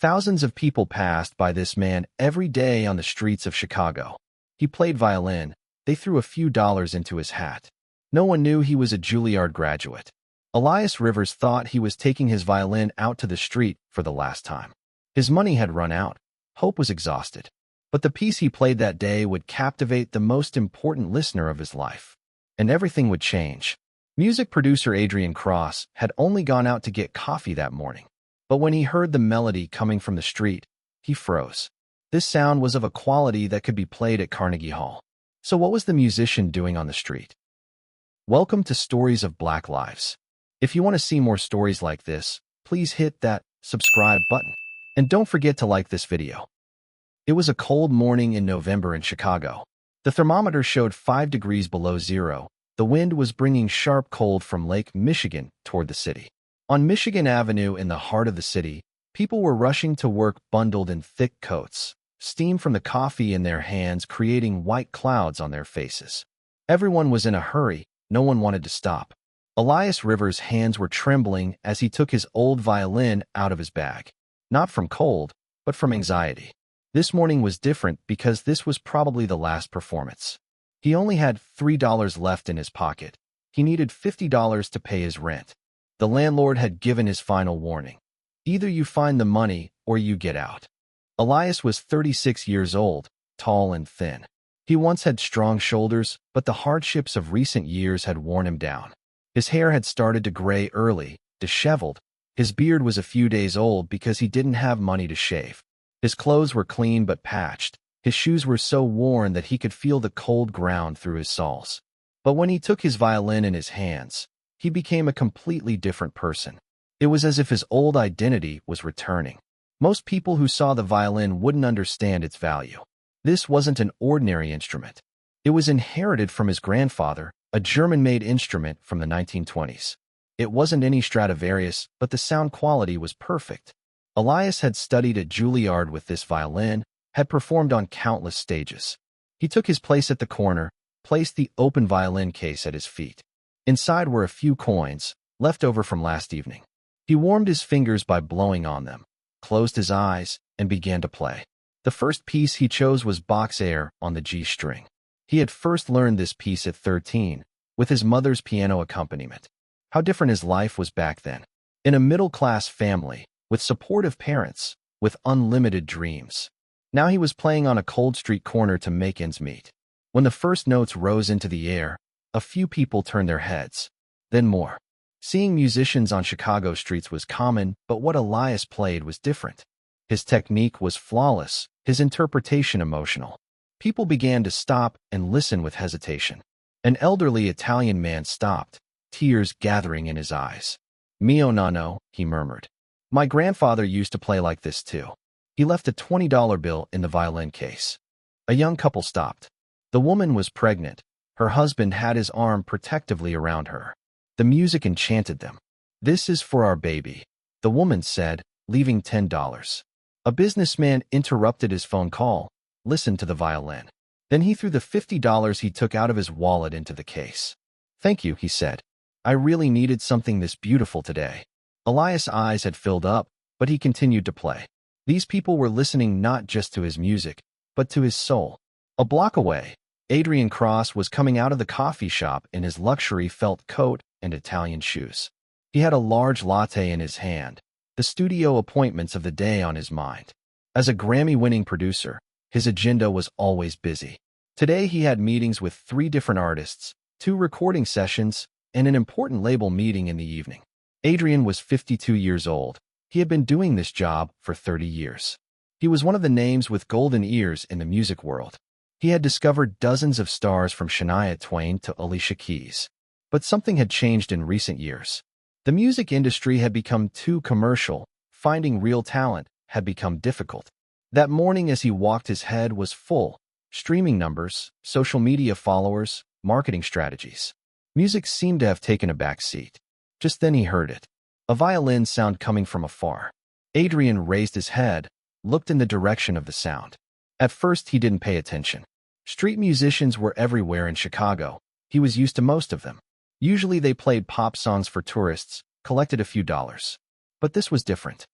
Thousands of people passed by this man every day on the streets of Chicago. He played violin. They threw a few dollars into his hat. No one knew he was a Juilliard graduate. Elias Rivers thought he was taking his violin out to the street for the last time. His money had run out. Hope was exhausted. But the piece he played that day would captivate the most important listener of his life. And everything would change. Music producer Adrian Cross had only gone out to get coffee that morning. But when he heard the melody coming from the street, he froze. This sound was of a quality that could be played at Carnegie Hall. So what was the musician doing on the street? Welcome to Stories of Black Lives. If you want to see more stories like this, please hit that subscribe button. And don't forget to like this video. It was a cold morning in November in Chicago. The thermometer showed 5 degrees below zero. The wind was bringing sharp cold from Lake Michigan toward the city. On Michigan Avenue in the heart of the city, people were rushing to work bundled in thick coats, steam from the coffee in their hands creating white clouds on their faces. Everyone was in a hurry. No one wanted to stop. Elias Rivers' hands were trembling as he took his old violin out of his bag. Not from cold, but from anxiety. This morning was different because this was probably the last performance. He only had $3 left in his pocket. He needed $50 to pay his rent. The landlord had given his final warning. Either you find the money or you get out. Elias was 36 years old, tall and thin. He once had strong shoulders, but the hardships of recent years had worn him down. His hair had started to gray early, disheveled. His beard was a few days old because he didn't have money to shave. His clothes were clean but patched. His shoes were so worn that he could feel the cold ground through his soles. But when he took his violin in his hands, he became a completely different person. It was as if his old identity was returning. Most people who saw the violin wouldn't understand its value. This wasn't an ordinary instrument. It was inherited from his grandfather, a German-made instrument from the 1920s. It wasn't any Stradivarius, but the sound quality was perfect. Elias had studied at Juilliard with this violin, had performed on countless stages. He took his place at the corner, placed the open violin case at his feet. Inside were a few coins, left over from last evening. He warmed his fingers by blowing on them, closed his eyes, and began to play. The first piece he chose was Bach's Air on the G string. He had first learned this piece at 13, with his mother's piano accompaniment. How different his life was back then. In a middle-class family, with supportive parents, with unlimited dreams. Now he was playing on a cold street corner to make ends meet. When the first notes rose into the air, a few people turned their heads. Then more. Seeing musicians on Chicago streets was common, but what Elias played was different. His technique was flawless, his interpretation emotional. People began to stop and listen with hesitation. An elderly Italian man stopped, tears gathering in his eyes. "Mio nonno," he murmured. "My grandfather used to play like this too." He left a $20 bill in the violin case. A young couple stopped. The woman was pregnant. Her husband had his arm protectively around her. The music enchanted them. "This is for our baby," the woman said, leaving $10. A businessman interrupted his phone call, listened to the violin. Then he threw the $50 he took out of his wallet into the case. "Thank you," he said. "I really needed something this beautiful today." Elias' eyes had filled up, but he continued to play. These people were listening not just to his music, but to his soul. A block away, Adrian Cross was coming out of the coffee shop in his luxury felt coat and Italian shoes. He had a large latte in his hand, the studio appointments of the day on his mind. As a Grammy-winning producer, his agenda was always busy. Today he had meetings with 3 different artists, 2 recording sessions, and an important label meeting in the evening. Adrian was 52 years old. He had been doing this job for 30 years. He was one of the names with golden ears in the music world. He had discovered dozens of stars from Shania Twain to Alicia Keys. But something had changed in recent years. The music industry had become too commercial. Finding real talent had become difficult. That morning as he walked, his head was full. Streaming numbers, social media followers, marketing strategies. Music seemed to have taken a back seat. Just then he heard it. A violin sound coming from afar. Adrian raised his head, looked in the direction of the sound. At first he didn't pay attention. Street musicians were everywhere in Chicago. He was used to most of them. Usually they played pop songs for tourists, collected a few dollars. But this was different.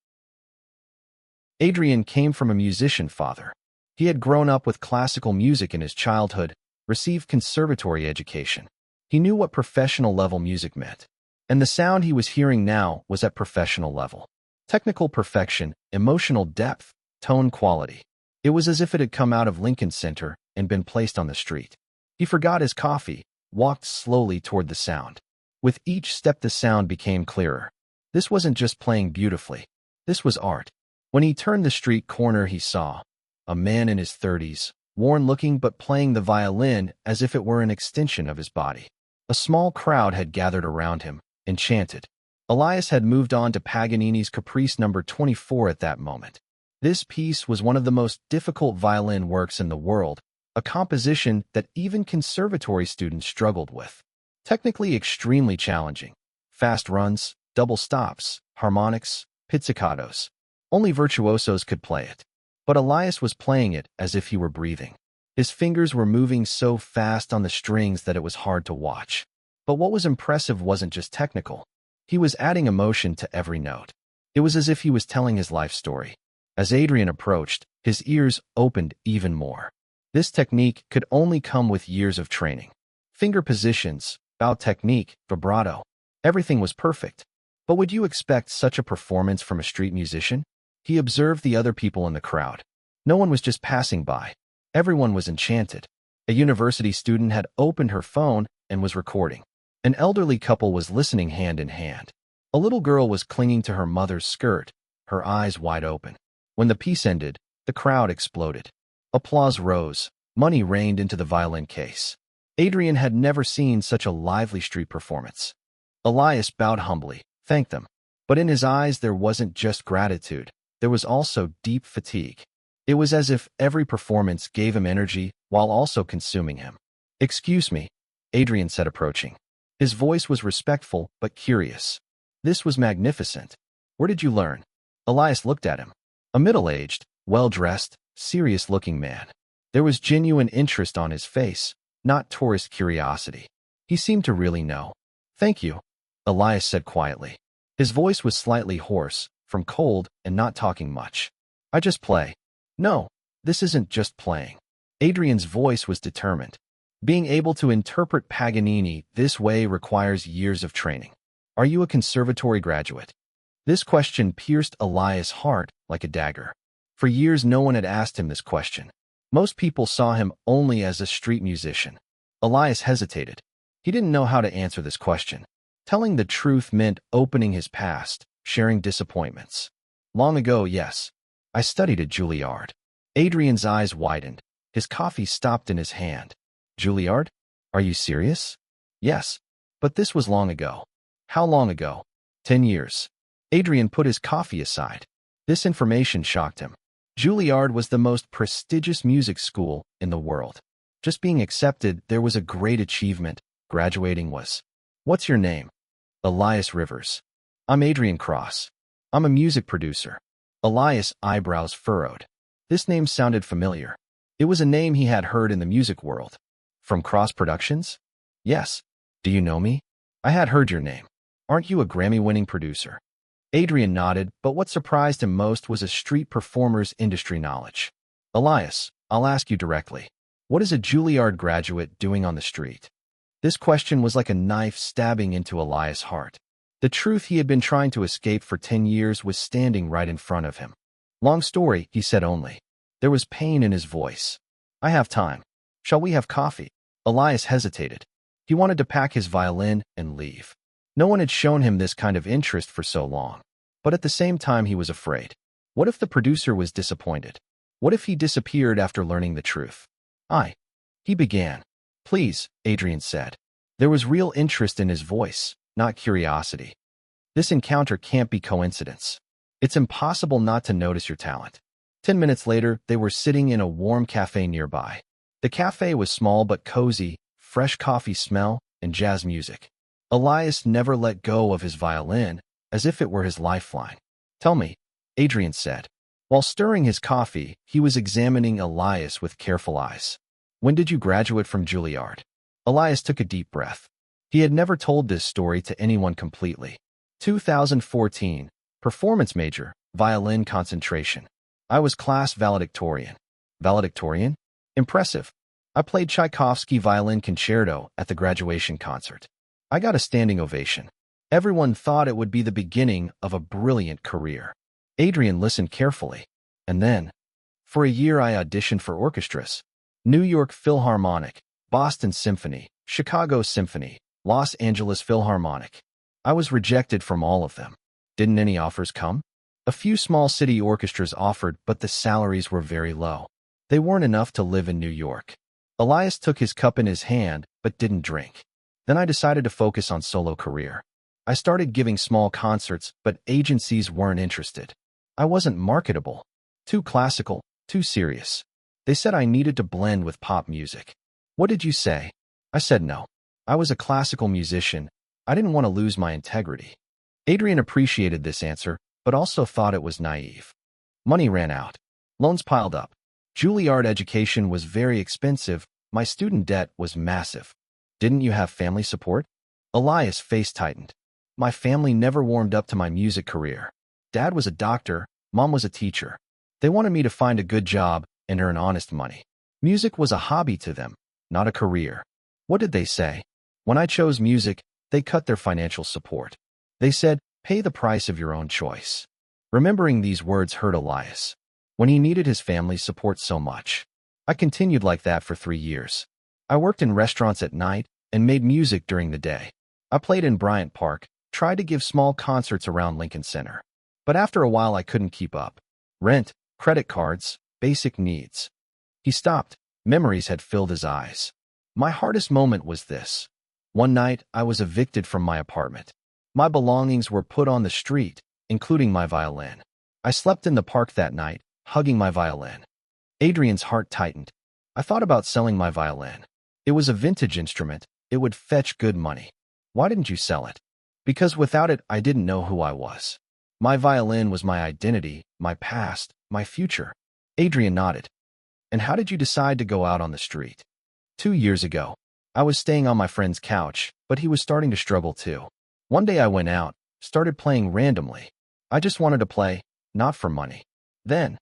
Adrian came from a musician father. He had grown up with classical music in his childhood, received conservatory education. He knew what professional-level music meant, and the sound he was hearing now was at professional level. Technical perfection, emotional depth, tone quality. It was as if it had come out of Lincoln Center and been placed on the street. He forgot his coffee, walked slowly toward the sound. With each step the sound became clearer. This wasn't just playing beautifully. This was art. When he turned the street corner he saw a man in his 30s, worn-looking but playing the violin as if it were an extension of his body. A small crowd had gathered around him, enchanted. Elias had moved on to Paganini's Caprice No. 24 at that moment. This piece was one of the most difficult violin works in the world, a composition that even conservatory students struggled with. Technically extremely challenging. Fast runs, double stops, harmonics, pizzicatos. Only virtuosos could play it. But Elias was playing it as if he were breathing. His fingers were moving so fast on the strings that it was hard to watch. But what was impressive wasn't just technical. He was adding emotion to every note. It was as if he was telling his life story. As Adrian approached, his ears opened even more. This technique could only come with years of training. Finger positions, bow technique, vibrato. Everything was perfect. But would you expect such a performance from a street musician? He observed the other people in the crowd. No one was just passing by. Everyone was enchanted. A university student had opened her phone and was recording. An elderly couple was listening hand in hand. A little girl was clinging to her mother's skirt, her eyes wide open. When the piece ended, the crowd exploded. Applause rose. Money rained into the violin case. Adrian had never seen such a lively street performance. Elias bowed humbly, thanked them. But in his eyes there wasn't just gratitude. There was also deep fatigue. It was as if every performance gave him energy while also consuming him. "Excuse me," Adrian said, approaching. His voice was respectful but curious. "This was magnificent. Where did you learn?" Elias looked at him. A middle-aged, well-dressed, serious-looking man. There was genuine interest on his face, not tourist curiosity. He seemed to really know. "Thank you," Elias said quietly. His voice was slightly hoarse, from cold and not talking much. "I just play." "No, this isn't just playing." Adrian's voice was determined. "Being able to interpret Paganini this way requires years of training. Are you a conservatory graduate?" This question pierced Elias' heart like a dagger. For years no one had asked him this question. Most people saw him only as a street musician. Elias hesitated. He didn't know how to answer this question. Telling the truth meant opening his past, sharing disappointments. "Long ago, yes. I studied at Juilliard." Adrian's eyes widened. His coffee stopped in his hand. "Juilliard? Are you serious?" "Yes. But this was long ago." "How long ago?" 10 years. Adrian put his coffee aside. This information shocked him. Juilliard was the most prestigious music school in the world. Just being accepted there was a great achievement. Graduating was. "What's your name?" "Elias Rivers." "I'm Adrian Cross. I'm a music producer." Elias' eyebrows furrowed. This name sounded familiar. It was a name he had heard in the music world. "From Cross Productions?" "Yes." "Do you know me?" "I had heard your name. Aren't you a Grammy-winning producer?" Adrian nodded, but what surprised him most was a street performer's industry knowledge. "Elias, I'll ask you directly. What is a Juilliard graduate doing on the street?" This question was like a knife stabbing into Elias' heart. The truth he had been trying to escape for 10 years was standing right in front of him. "Long story," he said only. There was pain in his voice. "I have time. Shall we have coffee?" Elias hesitated. He wanted to pack his violin and leave. No one had shown him this kind of interest for so long. But at the same time he was afraid. What if the producer was disappointed? What if he disappeared after learning the truth? He began. "Please," Adrian said. There was real interest in his voice, not curiosity. "This encounter can't be coincidence. It's impossible not to notice your talent." 10 minutes later, they were sitting in a warm cafe nearby. The cafe was small but cozy, fresh coffee smell, and jazz music. Elias never let go of his violin, as if it were his lifeline. "Tell me," Adrian said. While stirring his coffee, he was examining Elias with careful eyes. "When did you graduate from Juilliard?" Elias took a deep breath. He had never told this story to anyone completely. 2014, performance major, violin concentration. I was class valedictorian. Valedictorian? Impressive. I played Tchaikovsky violin concerto at the graduation concert. I got a standing ovation. Everyone thought it would be the beginning of a brilliant career. Adrian listened carefully. And then, for a year I auditioned for orchestras. New York Philharmonic, Boston Symphony, Chicago Symphony, Los Angeles Philharmonic. I was rejected from all of them. Didn't any offers come? A few small city orchestras offered, but the salaries were very low. They weren't enough to live in New York. Elias took his cup in his hand, but didn't drink. Then I decided to focus on solo career. I started giving small concerts, but agencies weren't interested. I wasn't marketable. Too classical, too serious. They said I needed to blend with pop music. What did you say? I said no. I was a classical musician. I didn't want to lose my integrity. Adrian appreciated this answer, but also thought it was naive. Money ran out. Loans piled up. Juilliard education was very expensive. My student debt was massive. Didn't you have family support? Elias' face tightened. My family never warmed up to my music career. Dad was a doctor, Mom was a teacher. They wanted me to find a good job and earn honest money. Music was a hobby to them, not a career. What did they say? When I chose music, they cut their financial support. They said, pay the price of your own choice. Remembering these words hurt Elias. When he needed his family's support so much. I continued like that for 3 years. I worked in restaurants at night and made music during the day. I played in Bryant Park, tried to give small concerts around Lincoln Center. But after a while I couldn't keep up. Rent, credit cards, basic needs. He stopped. Memories had filled his eyes. My hardest moment was this. One night, I was evicted from my apartment. My belongings were put on the street, including my violin. I slept in the park that night, hugging my violin. Adrian's heart tightened. I thought about selling my violin. It was a vintage instrument. It would fetch good money. Why didn't you sell it? Because without it, I didn't know who I was. My violin was my identity, my past, my future. Adrian nodded. And how did you decide to go out on the street? 2 years ago. I was staying on my friend's couch, but he was starting to struggle too. One day I went out, started playing randomly. I just wanted to play, not for money. Then,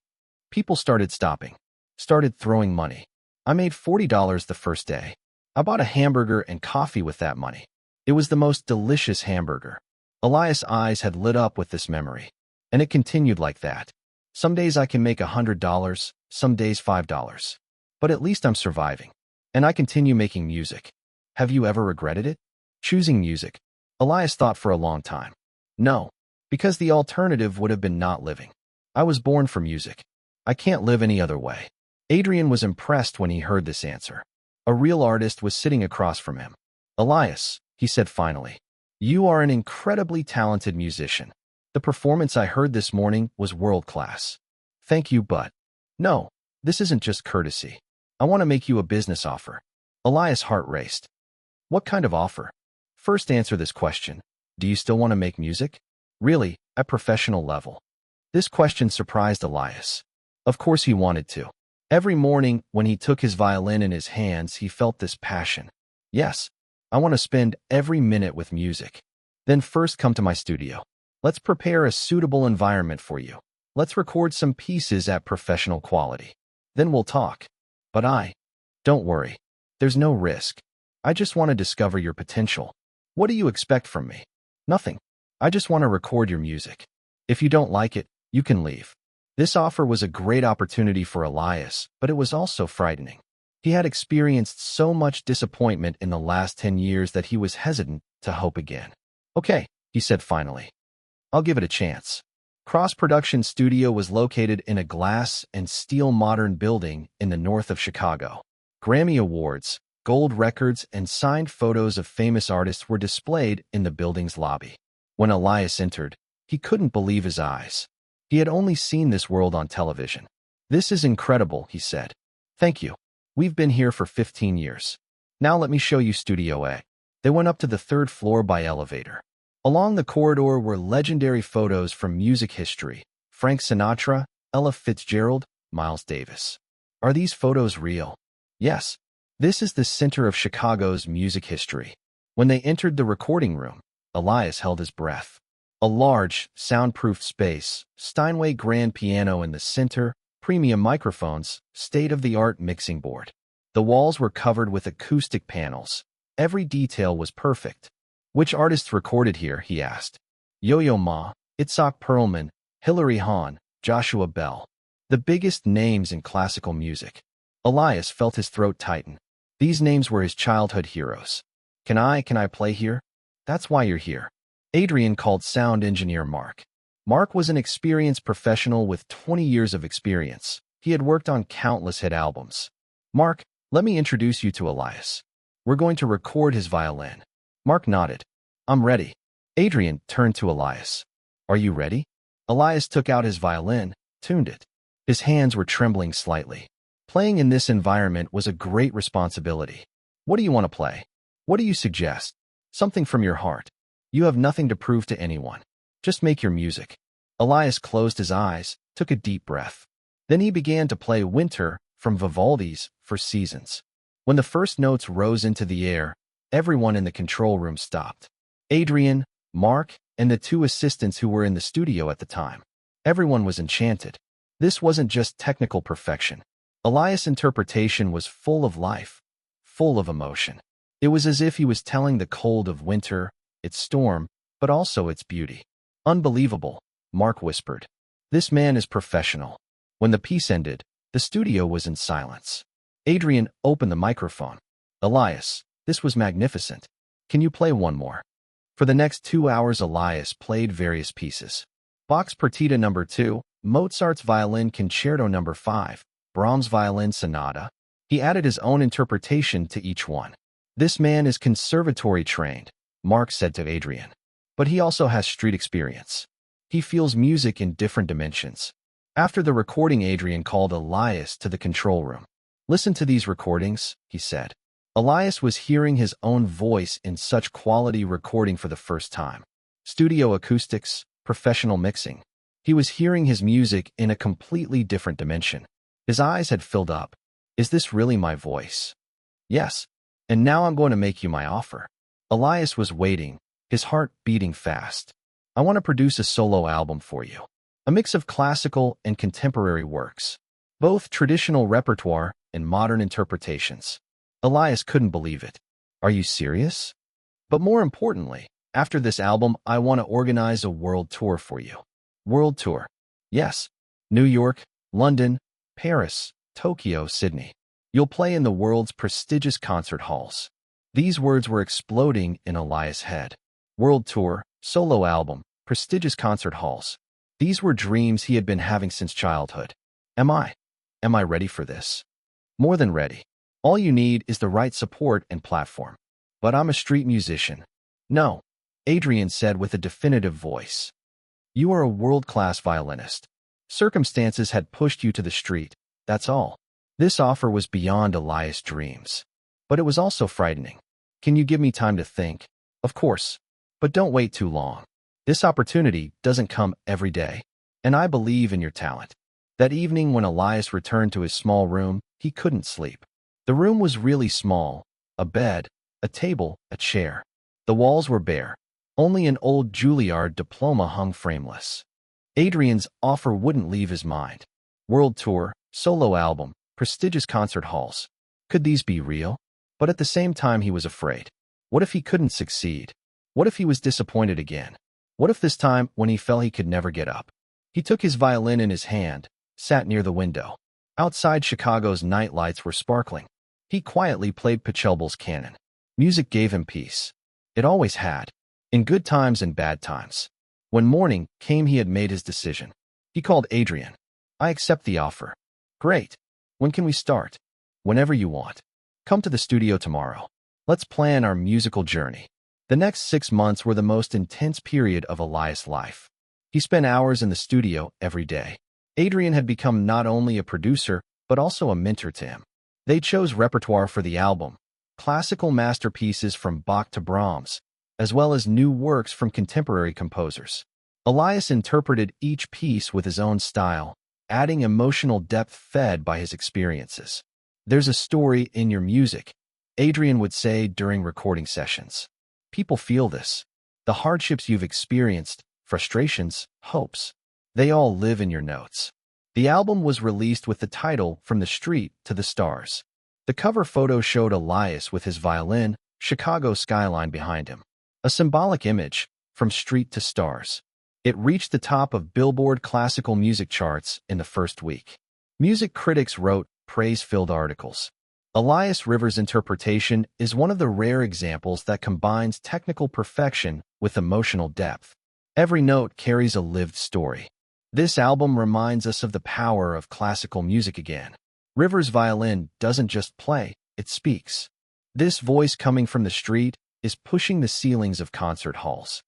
people started stopping, started throwing money. I made $40 the first day. I bought a hamburger and coffee with that money. It was the most delicious hamburger. Elias' eyes had lit up with this memory. And it continued like that. Some days I can make $100, some days $5. But at least I'm surviving. And I continue making music. Have you ever regretted it? Choosing music. Elias thought for a long time. No, because the alternative would have been not living. I was born for music. I can't live any other way. Adrian was impressed when he heard this answer. A real artist was sitting across from him. Elias, he said finally, you are an incredibly talented musician. The performance I heard this morning was world-class. Thank you, but no, this isn't just courtesy. I want to make you a business offer. Elias' heart raced. What kind of offer? First answer this question. Do you still want to make music? Really, at professional level? This question surprised Elias. Of course he wanted to. Every morning, when he took his violin in his hands, he felt this passion. Yes, I want to spend every minute with music. Then first come to my studio. Let's prepare a suitable environment for you. Let's record some pieces at professional quality. Then we'll talk. But don't worry. There's no risk. I just want to discover your potential. What do you expect from me? Nothing. I just want to record your music. If you don't like it, you can leave. This offer was a great opportunity for Elias, but it was also frightening. He had experienced so much disappointment in the last 10 years that he was hesitant to hope again. Okay, he said finally. I'll give it a chance. Cross Production Studio was located in a glass and steel modern building in the north of Chicago. Grammy Awards, gold records, and signed photos of famous artists were displayed in the building's lobby. When Elias entered, he couldn't believe his eyes. He had only seen this world on television. This is incredible, he said. Thank you. We've been here for 15 years. Now let me show you Studio A. They went up to the 3rd floor by elevator. Along the corridor were legendary photos from music history. Frank Sinatra, Ella Fitzgerald, Miles Davis. Are these photos real? Yes. This is the center of Chicago's music history. When they entered the recording room, Elias held his breath. A large, soundproof space, Steinway grand piano in the center, premium microphones, state-of-the-art mixing board. The walls were covered with acoustic panels. Every detail was perfect. Which artists recorded here, he asked. Yo-Yo Ma, Itzhak Perlman, Hilary Hahn, Joshua Bell. The biggest names in classical music. Elias felt his throat tighten. These names were his childhood heroes. Can I play here? That's why you're here. Adrian called sound engineer Mark. Mark was an experienced professional with 20 years of experience. He had worked on countless hit albums. Mark, let me introduce you to Elias. We're going to record his violin. Mark nodded. I'm ready. Adrian turned to Elias. Are you ready? Elias took out his violin, tuned it. His hands were trembling slightly. Playing in this environment was a great responsibility. What do you want to play? What do you suggest? Something from your heart. You have nothing to prove to anyone. Just make your music. Elias closed his eyes, took a deep breath. Then he began to play Winter from Vivaldi's For Seasons. When the first notes rose into the air, everyone in the control room stopped. Adrian, Mark, and the two assistants who were in the studio at the time. Everyone was enchanted. This wasn't just technical perfection. Elias' interpretation was full of life, full of emotion. It was as if he was telling the cold of winter, its storm, but also its beauty. Unbelievable, Mark whispered. This man is professional. When the piece ended, the studio was in silence. Adrian opened the microphone. Elias, this was magnificent. Can you play one more? For the next 2 hours, Elias played various pieces. Bach's Partita No. 2, Mozart's Violin Concerto No. 5, Brahms' Violin Sonata. He added his own interpretation to each one. This man is conservatory trained, Mark said to Adrian. But he also has street experience. He feels music in different dimensions. After the recording, Adrian called Elias to the control room. Listen to these recordings, he said. Elias was hearing his own voice in such quality recording for the first time. Studio acoustics, professional mixing. He was hearing his music in a completely different dimension. His eyes had filled up. Is this really my voice? Yes. And now I'm going to make you my offer. Elias was waiting, his heart beating fast. I want to produce a solo album for you. A mix of classical and contemporary works. Both traditional repertoire and modern interpretations. Elias couldn't believe it. Are you serious? But more importantly, after this album, I want to organize a world tour for you. World tour. Yes. New York, London, Paris, Tokyo, Sydney. You'll play in the world's prestigious concert halls. These words were exploding in Elias' head. World tour, solo album, prestigious concert halls. These were dreams he had been having since childhood. Am I ready for this? More than ready. All you need is the right support and platform. But I'm a street musician. No, Adrian said with a definitive voice. You are a world-class violinist. Circumstances had pushed you to the street, that's all. This offer was beyond Elias' dreams. But it was also frightening. Can you give me time to think? Of course. But don't wait too long. This opportunity doesn't come every day. And I believe in your talent. That evening when Elias returned to his small room, he couldn't sleep. The room was really small. A bed, a table, a chair. The walls were bare. Only an old Juilliard diploma hung frameless. Adrian's offer wouldn't leave his mind. World tour, solo album, prestigious concert halls. Could these be real? But at the same time he was afraid. What if he couldn't succeed? What if he was disappointed again? What if this time, when he fell, he could never get up? He took his violin in his hand, sat near the window. Outside, Chicago's night lights were sparkling. He quietly played Pachelbel's Canon. Music gave him peace. It always had. In good times and bad times. When morning came, he had made his decision. He called Adrian. I accept the offer. Great. When can we start? Whenever you want. Come to the studio tomorrow. Let's plan our musical journey. The next 6 months were the most intense period of Elias' life. He spent hours in the studio every day. Adrian had become not only a producer, but also a mentor to him. They chose repertoire for the album, classical masterpieces from Bach to Brahms, as well as new works from contemporary composers. Elias interpreted each piece with his own style, adding emotional depth fed by his experiences. There's a story in your music, Adrian would say during recording sessions. People feel this. The hardships you've experienced, frustrations, hopes. They all live in your notes. The album was released with the title From the Street to the Stars. The cover photo showed Elias with his violin, Chicago skyline behind him. A symbolic image, from street to stars. It reached the top of Billboard classical music charts in the first week. Music critics wrote praise-filled articles. Elias Rivers' interpretation is one of the rare examples that combines technical perfection with emotional depth. Every note carries a lived story. This album reminds us of the power of classical music again. Rivers' violin doesn't just play, it speaks. This voice coming from the street is pushing the ceilings of concert halls.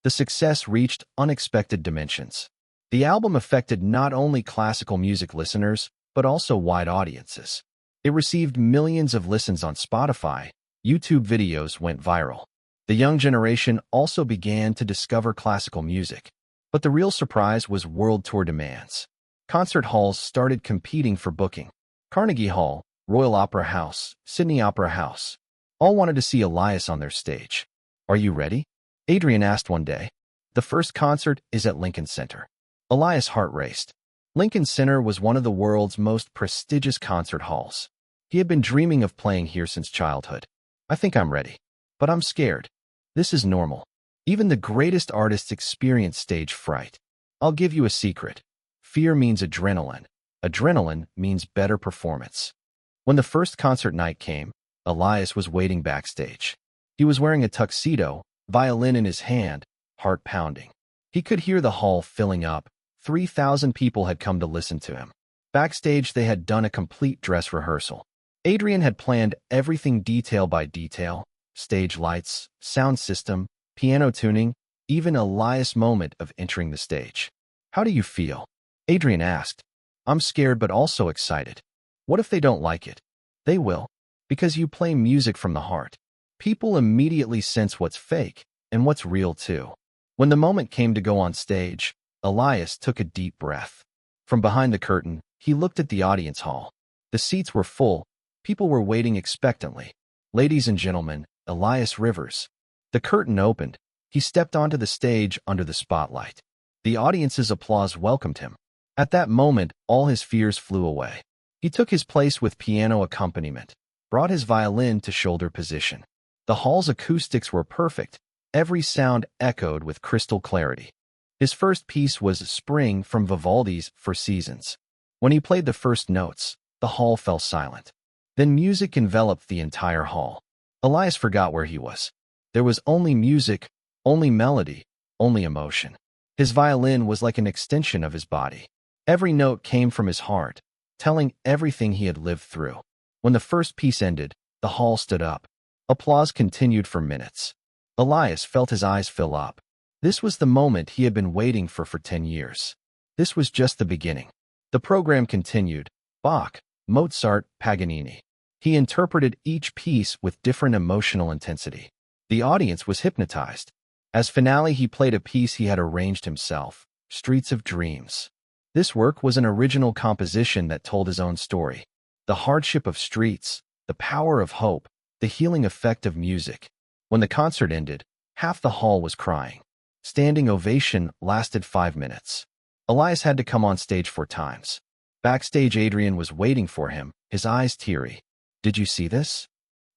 The success reached unexpected dimensions. The album affected not only classical music listeners, but also wide audiences. It received millions of listens on Spotify. YouTube videos went viral. The young generation also began to discover classical music. But the real surprise was world tour demands. Concert halls started competing for booking. Carnegie Hall, Royal Opera House, Sydney Opera House. All wanted to see Elias on their stage. "Are you ready?" Adrian asked one day. "The first concert is at Lincoln Center." Elias' heart raced. Lincoln Center was one of the world's most prestigious concert halls. He had been dreaming of playing here since childhood. "I think I'm ready. But I'm scared. This is normal. Even the greatest artists experience stage fright. I'll give you a secret. Fear means adrenaline. Adrenaline means better performance." When the first concert night came, Elias was waiting backstage. He was wearing a tuxedo, violin in his hand, heart pounding. He could hear the hall filling up. 3,000 people had come to listen to him. Backstage, they had done a complete dress rehearsal. Adrian had planned everything detail by detail: stage lights, sound system, piano tuning, even Elias' moment of entering the stage. "How do you feel?" Adrian asked. "I'm scared but also excited." "What if they don't like it?" "They will, because you play music from the heart. People immediately sense what's fake and what's real too." When the moment came to go on stage, Elias took a deep breath. From behind the curtain, he looked at the audience hall. The seats were full. People were waiting expectantly. "Ladies and gentlemen, Elias Rivers." The curtain opened. He stepped onto the stage under the spotlight. The audience's applause welcomed him. At that moment, all his fears flew away. He took his place with piano accompaniment, brought his violin to shoulder position. The hall's acoustics were perfect. Every sound echoed with crystal clarity. His first piece was Spring from Vivaldi's Four Seasons. When he played the first notes, the hall fell silent. Then music enveloped the entire hall. Elias forgot where he was. There was only music, only melody, only emotion. His violin was like an extension of his body. Every note came from his heart, telling everything he had lived through. When the first piece ended, the hall stood up. Applause continued for minutes. Elias felt his eyes fill up. This was the moment he had been waiting for 10 years. This was just the beginning. The program continued. Bach, Mozart, Paganini. He interpreted each piece with different emotional intensity. The audience was hypnotized. As finale, he played a piece he had arranged himself, Streets of Dreams. This work was an original composition that told his own story. The hardship of streets, the power of hope, the healing effect of music. When the concert ended, half the hall was crying. Standing ovation lasted 5 minutes. Elias had to come on stage 4 times. Backstage, Adrian was waiting for him, his eyes teary. "Did you see this?"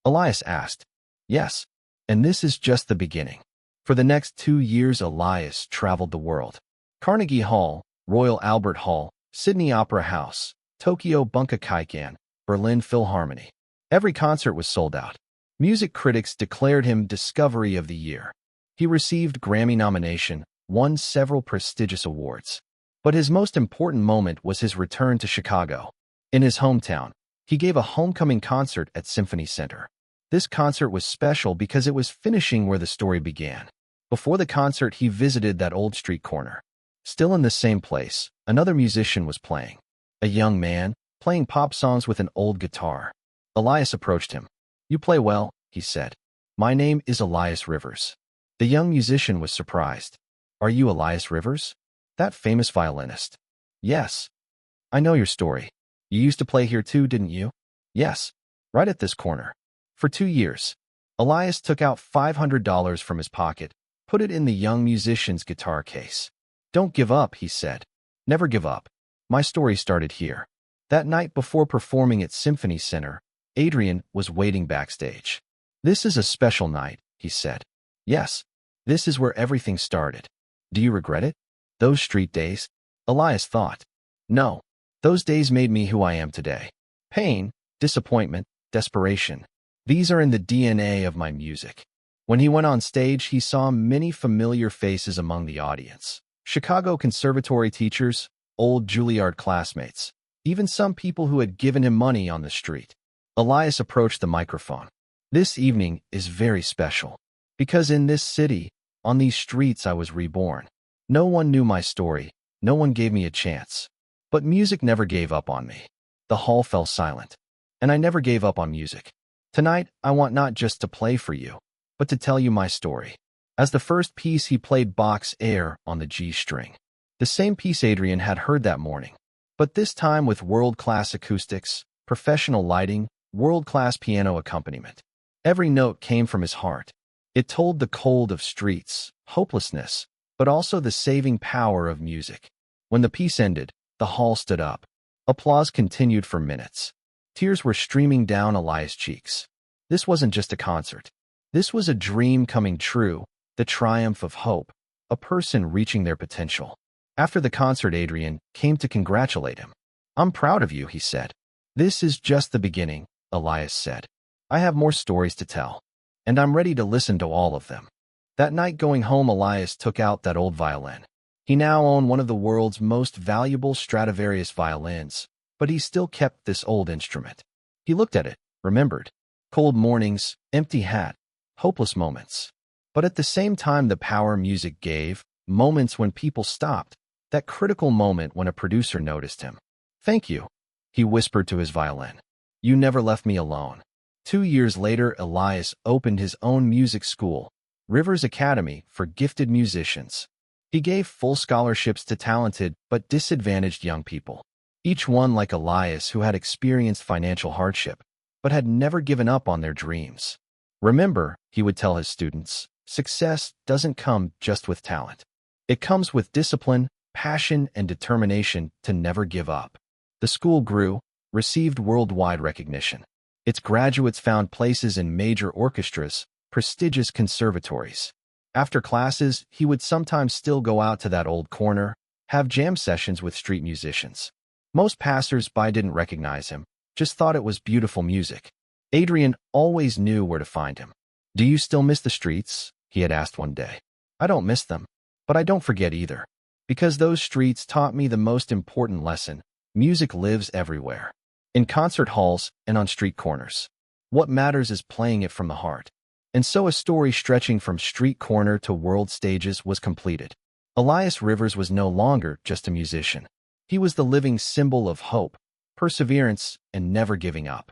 Elias asked. "Yes, and this is just the beginning." For the next 2 years, Elias traveled the world. Carnegie Hall, Royal Albert Hall, Sydney Opera House, Tokyo Bunkakuikan, Berlin Philharmonic. Every concert was sold out. Music critics declared him Discovery of the Year. He received Grammy nomination, won several prestigious awards. But his most important moment was his return to Chicago. In his hometown, he gave a homecoming concert at Symphony Center. This concert was special because it was finishing where the story began. Before the concert, he visited that old street corner. Still in the same place, another musician was playing. A young man, playing pop songs with an old guitar. Elias approached him. "You play well," he said. "My name is Elias Rivers." The young musician was surprised. "Are you Elias Rivers? That famous violinist?" "Yes. I know your story. You used to play here too, didn't you?" "Yes. Right at this corner." For 2 years. Elias took out $500 from his pocket, put it in the young musician's guitar case. "Don't give up," he said. "Never give up. My story started here." That night before performing at Symphony Center, Adrian was waiting backstage. "This is a special night," he said. "Yes, this is where everything started." "Do you regret it? Those street days?" Elias thought. "No. Those days made me who I am today. Pain, disappointment, desperation. These are in the DNA of my music." When he went on stage, he saw many familiar faces among the audience. Chicago Conservatory teachers, old Juilliard classmates, even some people who had given him money on the street. Elias approached the microphone. "This evening is very special. Because in this city, on these streets, I was reborn. No one knew my story. No one gave me a chance. But music never gave up on me." The hall fell silent. "And I never gave up on music. Tonight, I want not just to play for you, but to tell you my story." As the first piece, he played Bach's Air on the G string. The same piece Adrian had heard that morning, but this time with world-class acoustics, professional lighting, world-class piano accompaniment. Every note came from his heart. It told the cold of streets, hopelessness, but also the saving power of music. When the piece ended, the hall stood up. Applause continued for minutes. Tears were streaming down Elias' cheeks. This wasn't just a concert. This was a dream coming true, the triumph of hope, a person reaching their potential. After the concert, Adrian came to congratulate him. "I'm proud of you," he said. "This is just the beginning," Elias said. "I have more stories to tell, and I'm ready to listen to all of them." That night going home, Elias took out that old violin. He now owned one of the world's most valuable Stradivarius violins, but he still kept this old instrument. He looked at it, remembered. Cold mornings, empty hat, hopeless moments. But at the same time, the power music gave, moments when people stopped, that critical moment when a producer noticed him. "Thank you," he whispered to his violin. "You never left me alone." 2 years later, Elias opened his own music school, Rivers Academy for gifted musicians. He gave full scholarships to talented but disadvantaged young people. Each one like Elias, who had experienced financial hardship, but had never given up on their dreams. "Remember," he would tell his students, "success doesn't come just with talent. It comes with discipline, passion, and determination to never give up." The school grew, received worldwide recognition. Its graduates found places in major orchestras, prestigious conservatories. After classes, he would sometimes still go out to that old corner, have jam sessions with street musicians. Most passers-by didn't recognize him, just thought it was beautiful music. Adrian always knew where to find him. "Do you still miss the streets?" he had asked one day. "I don't miss them, but I don't forget either. Because those streets taught me the most important lesson: music lives everywhere. In concert halls and on street corners. What matters is playing it from the heart." And so a story stretching from street corner to world stages was completed. Elias Rivers was no longer just a musician. He was the living symbol of hope, perseverance, and never giving up.